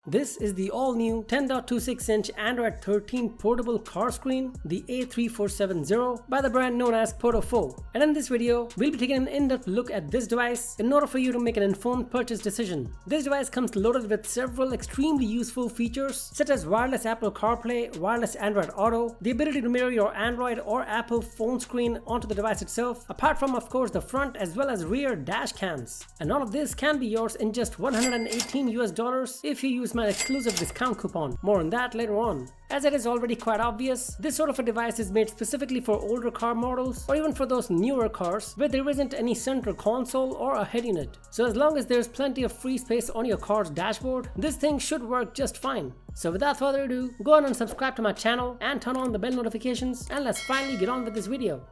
This is the all-new 10.26-inch Android 13 portable car screen, the A3470 by the brand known as PODOFO. And in this video, we'll be taking an in-depth look at this device in order for you to make an informed purchase decision. This device comes loaded with several extremely useful features such as wireless Apple CarPlay, wireless Android Auto, the ability to mirror your Android or Apple phone screen onto the device itself, apart from of course the front as well as rear dash cams. And all of this can be yours in just $118 if you use my exclusive discount coupon. More on that later on. As it is already quite obvious, this sort of a device is made specifically for older car models or even for those newer cars where there isn't any center console or a head unit. So as long as there's plenty of free space on your car's dashboard, this thing should work just fine. So without further ado, go on and subscribe to my channel and turn on the bell notifications, and let's finally get on with this video.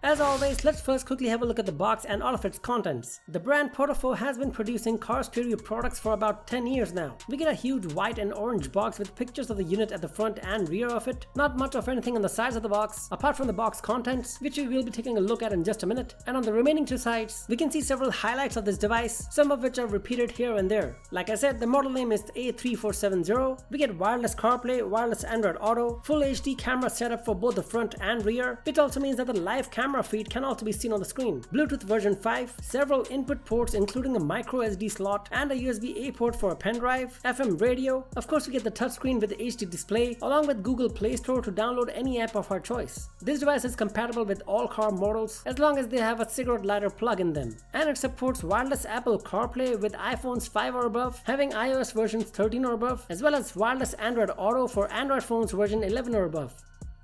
As always, let's first quickly have a look at the box and all of its contents. The brand PODOFO has been producing car stereo products for about 10 years now. We get a huge white and orange box with pictures of the unit at the front and rear of it. Not much of anything on the sides of the box, apart from the box contents, which we will be taking a look at in just a minute. And on the remaining two sides, we can see several highlights of this device, some of which are repeated here and there. Like I said, the model name is A3470. We get wireless CarPlay, wireless Android Auto, full HD camera setup for both the front and rear, which also means that the live camera feed can also be seen on the screen. Bluetooth version 5, several input ports including a micro SD slot and a USB-A port for a pen drive, FM radio. Of course, we get the touchscreen with the HD display along with Google Play Store to download any app of our choice. This device is compatible with all car models as long as they have a cigarette lighter plug in them. And it supports wireless Apple CarPlay with iPhones 5 or above, having iOS versions 13 or above, as well as wireless Android Auto for Android phones version 11 or above.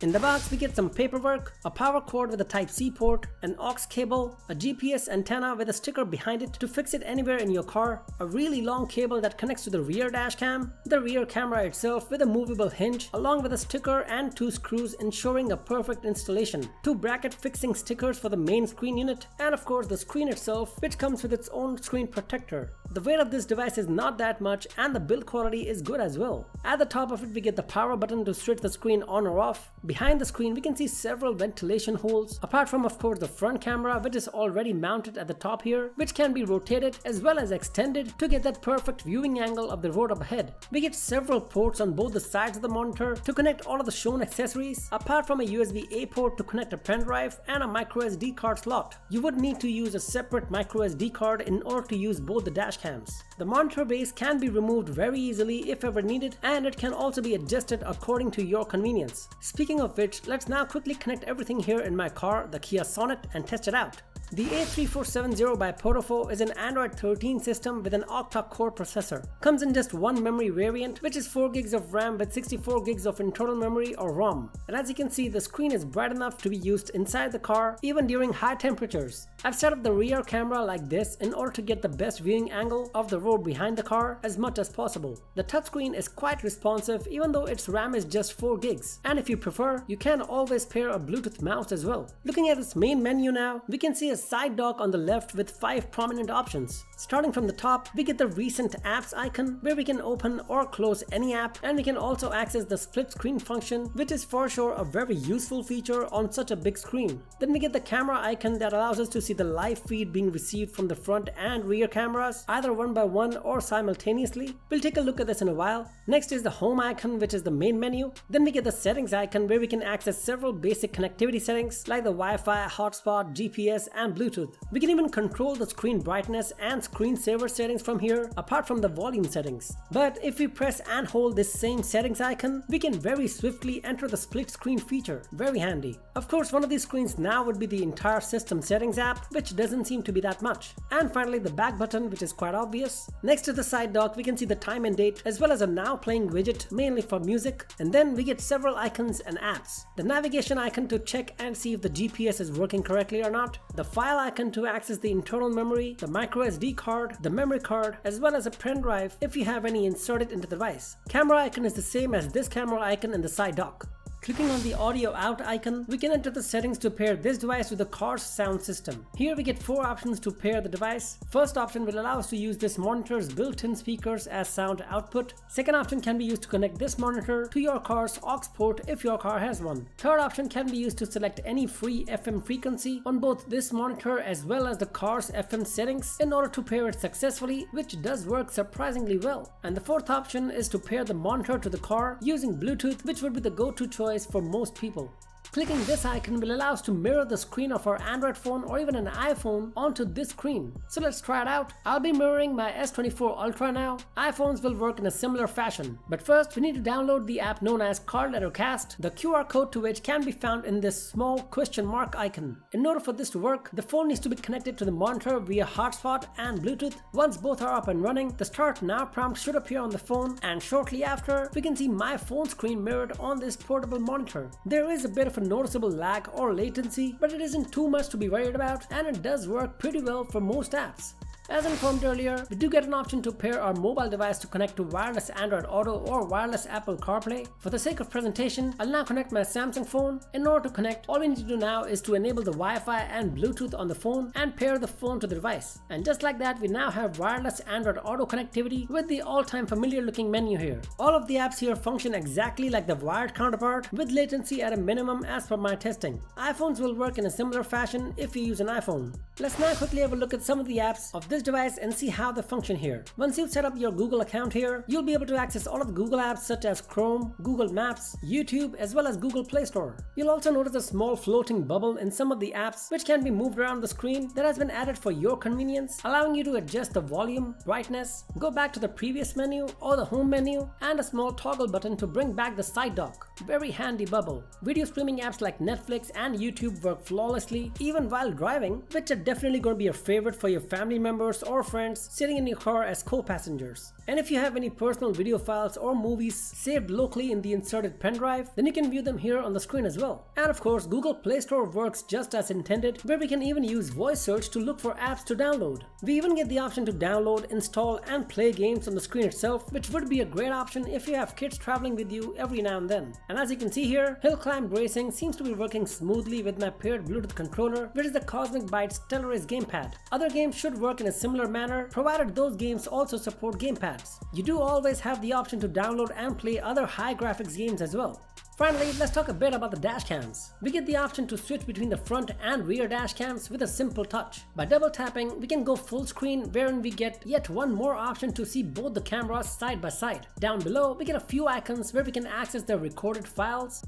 In the box, we get some paperwork, a power cord with a Type-C port, an aux cable, a GPS antenna with a sticker behind it to fix it anywhere in your car, a really long cable that connects to the rear dash cam, the rear camera itself with a movable hinge, along with a sticker and two screws ensuring a perfect installation, two bracket fixing stickers for the main screen unit, and of course the screen itself, which comes with its own screen protector. The weight of this device is not that much and the build quality is good as well. At the top of it, we get the power button to switch the screen on or off. Behind the screen, we can see several ventilation holes, apart from of course the front camera, which is already mounted at the top here, which can be rotated as well as extended to get that perfect viewing angle of the road up ahead. We get several ports on both the sides of the monitor to connect all of the shown accessories, apart from a USB-A port to connect a pen drive and a micro SD card slot. You would need to use a separate micro SD card in order to use both the dash cams. The monitor base can be removed very easily if ever needed, and it can also be adjusted according to your convenience. Speaking of which, let's now quickly connect everything here in my car, the Kia Sonet, and test it out. The A3470 by PODOFO is an Android 13 system with an octa-core processor. Comes in just one memory variant, which is 4 gigs of RAM with 64 gigs of internal memory or ROM. And as you can see, the screen is bright enough to be used inside the car even during high temperatures. I've set up the rear camera like this in order to get the best viewing angle of the road behind the car as much as possible. The touchscreen is quite responsive even though its RAM is just 4 gigs. And if you prefer, you can always pair a Bluetooth mouse as well. Looking at its main menu now, we can see a side dock on the left with 5 prominent options. Starting from the top, we get the recent apps icon where we can open or close any app, and we can also access the split screen function, which is for sure a very useful feature on such a big screen. Then we get the camera icon that allows us to see the live feed being received from the front and rear cameras, either one by one or simultaneously. We'll take a look at this in a while. Next is the home icon, which is the main menu. Then we get the settings icon where we can access several basic connectivity settings like the Wi-Fi, hotspot, GPS, and Bluetooth. We can even control the screen brightness and screensaver settings from here, apart from the volume settings. But if we press and hold this same settings icon, we can very swiftly enter the split screen feature. Very handy. Of course, one of these screens now would be the entire system settings app, which doesn't seem to be that much. And finally, the back button, which is quite obvious. Next to the side dock, we can see the time and date as well as a now playing widget mainly for music. And then we get several icons and apps. The navigation icon to check and see if the GPS is working correctly or not. The file icon to access the internal memory, the micro SD card, the memory card, as well as a pen drive if you have any inserted into the device. Camera icon is the same as this camera icon in the side dock. Clicking on the audio out icon, we can enter the settings to pair this device with the car's sound system. Here we get 4 options to pair the device. First option will allow us to use this monitor's built-in speakers as sound output. Second option can be used to connect this monitor to your car's aux port if your car has one. Third option can be used to select any free FM frequency on both this monitor as well as the car's FM settings in order to pair it successfully, which does work surprisingly well. And the fourth option is to pair the monitor to the car using Bluetooth, which would be the go-to choice for most people. Clicking this icon will allow us to mirror the screen of our Android phone or even an iPhone onto this screen. So let's try it out. I'll be mirroring my S24 Ultra now. iPhones will work in a similar fashion. But first, we need to download the app known as CarLetterCast, the QR code to which can be found in this small question mark icon. In order for this to work, the phone needs to be connected to the monitor via hotspot and Bluetooth. Once both are up and running, the Start Now prompt should appear on the phone, and shortly after, we can see my phone screen mirrored on this portable monitor. There is a bit of a noticeable lag or latency, but it isn't too much to be worried about, and it does work pretty well for most apps. As informed earlier, we do get an option to pair our mobile device to connect to wireless Android Auto or wireless Apple CarPlay. For the sake of presentation, I'll now connect my Samsung phone. In order to connect, all we need to do now is to enable the Wi-Fi and Bluetooth on the phone and pair the phone to the device. And just like that, we now have wireless Android Auto connectivity with the all-time familiar looking menu here. All of the apps here function exactly like the wired counterpart, with latency at a minimum as per my testing. iPhones will work in a similar fashion if you use an iPhone. Let's now quickly have a look at some of the apps of this device and see how they function here. Once you've set up your Google account here, you'll be able to access all of the Google apps such as Chrome, Google Maps, YouTube, as well as Google Play Store. You'll also notice a small floating bubble in some of the apps which can be moved around the screen that has been added for your convenience, allowing you to adjust the volume, brightness, go back to the previous menu or the home menu, and a small toggle button to bring back the side dock. Very handy bubble. Video streaming apps like Netflix and YouTube work flawlessly even while driving, which are definitely going to be a favorite for your family members or friends sitting in your car as co-passengers. And if you have any personal video files or movies saved locally in the inserted pen drive, then you can view them here on the screen as well. And of course, Google Play Store works just as intended, where we can even use voice search to look for apps to download. We even get the option to download, install, and play games on the screen itself, which would be a great option if you have kids traveling with you every now and then. And as you can see here, hill climb racing seems to be working smoothly with my paired Bluetooth controller, which is the Cosmic Bytes Stellaris gamepad. Other games should work in a similar manner, provided those games also support gamepads. You do always have the option to download and play other high graphics games as well. Finally, let's talk a bit about the dashcams. We get the option to switch between the front and rear dashcams with a simple touch. By double tapping, we can go full screen, wherein we get yet one more option to see both the cameras side by side. Down below, we get a few icons where we can access the recorded files,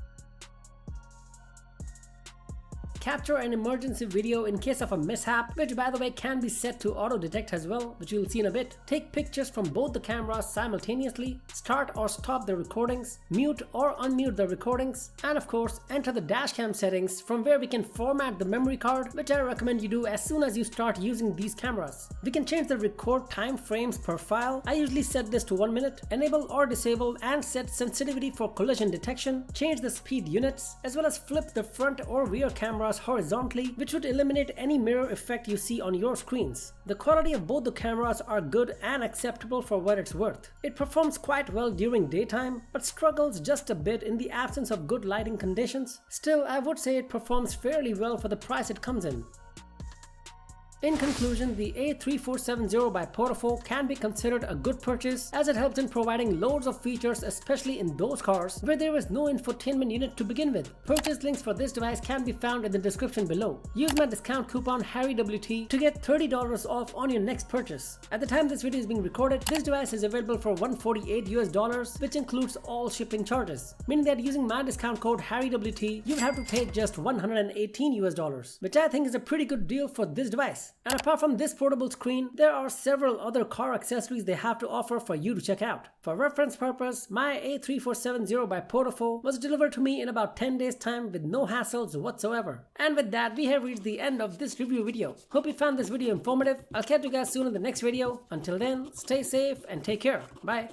capture an emergency video in case of a mishap, which by the way can be set to auto detect as well, which you'll see in a bit, take pictures from both the cameras simultaneously, start or stop the recordings, mute or unmute the recordings, and of course enter the dashcam settings from where we can format the memory card, which I recommend you do as soon as you start using these cameras. We can change the record time frames per file. I usually set this to 1 minute, enable or disable, and set sensitivity for collision detection, change the speed units, as well as flip the front or rear cameras horizontally, which would eliminate any mirror effect you see on your screens. The quality of both the cameras are good and acceptable for what it's worth. It performs quite well during daytime, but struggles just a bit in the absence of good lighting conditions. Still, I would say it performs fairly well for the price it comes in. In conclusion, the A3470 by PODOFO can be considered a good purchase, as it helps in providing loads of features, especially in those cars where there is no infotainment unit to begin with. Purchase links for this device can be found in the description below. Use my discount coupon HarryWT to get $30 off on your next purchase. At the time this video is being recorded, this device is available for $148 US, which includes all shipping charges, meaning that using my discount code HarryWT, you would have to pay just $118 US, which I think is a pretty good deal for this device. And apart from this portable screen, there are several other car accessories they have to offer for you to check out. For reference purpose, my A3470 by PODOFO was delivered to me in about 10 days time with no hassles whatsoever. And with that, we have reached the end of this review video. Hope you found this video informative. I'll catch you guys soon in the next video. Until then, stay safe and take care. Bye.